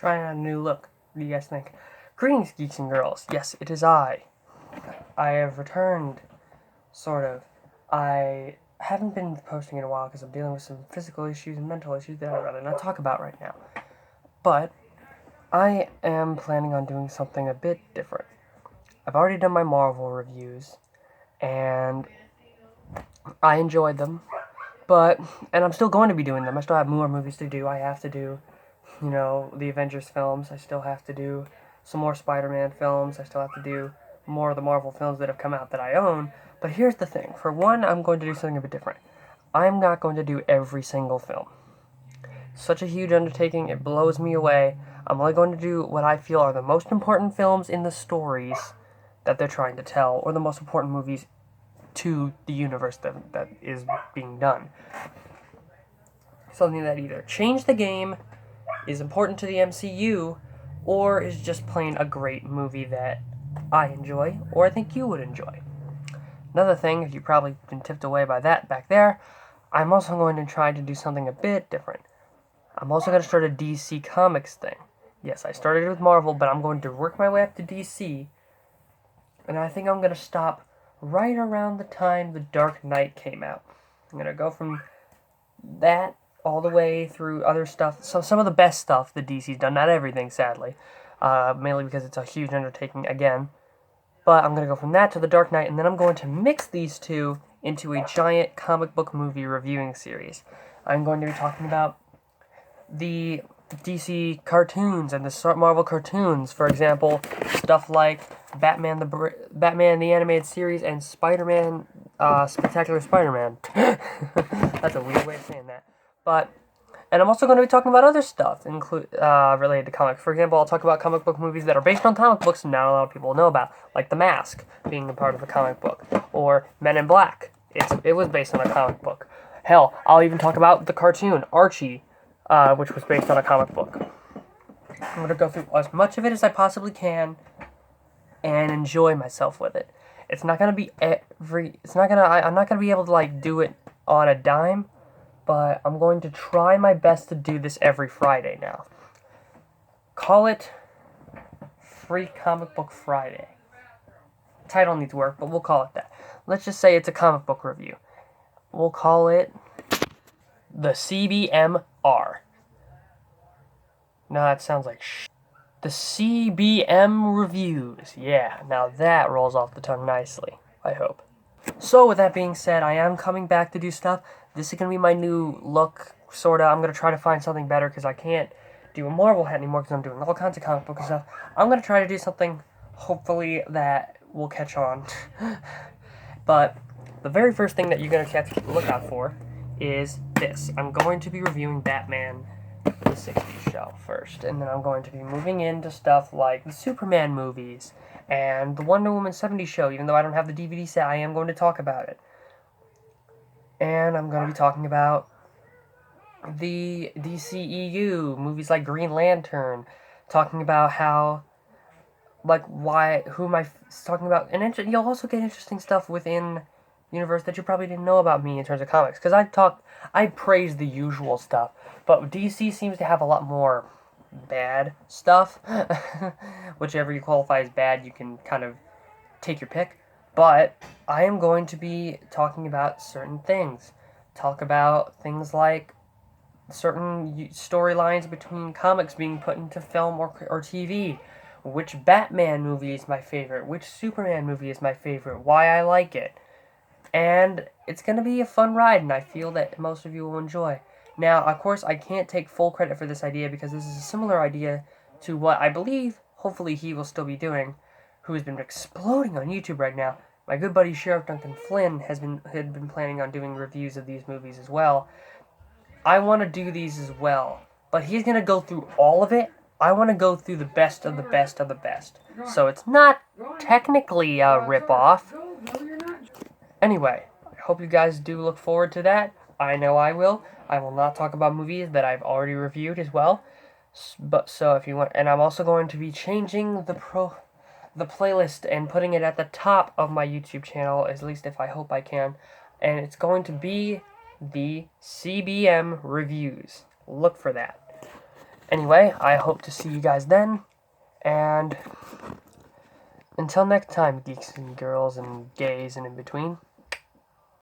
trying out a new look. What do you guys think? Greetings, geeks and girls. Yes, it is I. I have returned, sort of. I haven't been posting in a while because I'm dealing with some physical issues and mental issues that I'd rather not talk about right now. But I am planning on doing something a bit different. I've already done my Marvel reviews, and I enjoyed them. And I'm still going to be doing them. I still have more movies to do. I have to do, the Avengers films. I still have to do some more Spider-Man films. I still have to do more of the Marvel films that have come out that I own. But here's the thing. For one, I'm going to do something a bit different. I'm not going to do every single film. Such a huge undertaking, it blows me away. I'm only going to do what I feel are the most important films in the stories that they're trying to tell, or the most important movies to the universe that is being done. Something that either changed the game, is important to the MCU, or is just plain a great movie that I enjoy, or I think you would enjoy. Another thing, if you've probably been tipped away by that back there, I'm also going to try to do something a bit different. I'm also going to start a DC Comics thing. Yes, I started with Marvel, but I'm going to work my way up to DC, and I think I'm going to stop right around the time The Dark Knight came out. I'm going to go from that all the way through other stuff. So some of the best stuff that DC's done, not everything, sadly, mainly because it's a huge undertaking again. But I'm going to go from that to The Dark Knight, and then I'm going to mix these two into a giant comic book movie reviewing series. I'm going to be talking about the DC cartoons and the Marvel cartoons. For example, stuff like Batman the Animated Series and Spider-Man, Spectacular Spider-Man. That's a weird way of saying that. And I'm also going to be talking about other stuff related to comics. For example, I'll talk about comic book movies that are based on comic books and not a lot of people know about, like The Mask being a part of a comic book, or Men in Black. It was based on a comic book. Hell, I'll even talk about the cartoon Archie, which was based on a comic book. I'm going to go through as much of it as I possibly can and enjoy myself with it. It's not going to be I'm not going to be able to do it on a dime, but I'm going to try my best to do this every Friday now. Call it Free Comic Book Friday. Title needs work, but we'll call it that. Let's just say it's a comic book review. We'll call it the CBMR. No, that sounds like The CBM Reviews. Yeah, now that rolls off the tongue nicely, I hope. So, with that being said, I am coming back to do stuff. This is going to be my new look, sort of. I'm going to try to find something better because I can't do a Marvel hat anymore because I'm doing all kinds of comic book stuff. I'm going to try to do something, hopefully, that will catch on. But the very first thing that you're going to look out for is this. I'm going to be reviewing Batman the 60s show first, and then I'm going to be moving into stuff like the Superman movies and the Wonder Woman 70s show. Even though I don't have the DVD set, I am going to talk about it. And I'm going to be talking about the DCEU, movies like Green Lantern, talking about talking about, and you'll also get interesting stuff within universe that you probably didn't know about me in terms of comics, because I praise the usual stuff, but DC seems to have a lot more bad stuff. Whichever you qualify as bad, you can kind of take your pick. But I am going to be talking about certain things. Talk about things like certain storylines between comics being put into film or TV. Which Batman movie is my favorite? Which Superman movie is my favorite? Why I like it. And it's going to be a fun ride, and I feel that most of you will enjoy. Now, of course, I can't take full credit for this idea because this is a similar idea to what I believe, hopefully he will still be doing, who has been exploding on YouTube right now. My good buddy Sheriff Duncan Flynn had been planning on doing reviews of these movies as well. I want to do these as well, but he's going to go through all of it. I want to go through the best of the best of the best. So it's not technically a rip-off. Anyway, I hope you guys do look forward to that. I know I will. I will not talk about movies that I've already reviewed as well. But so if you want, and I'm also going to be changing the playlist and putting it at the top of my YouTube channel, at least if I hope I can. And it's going to be the CBM reviews. Look for that. Anyway, I hope to see you guys then, and until next time, geeks and girls and gays and in between.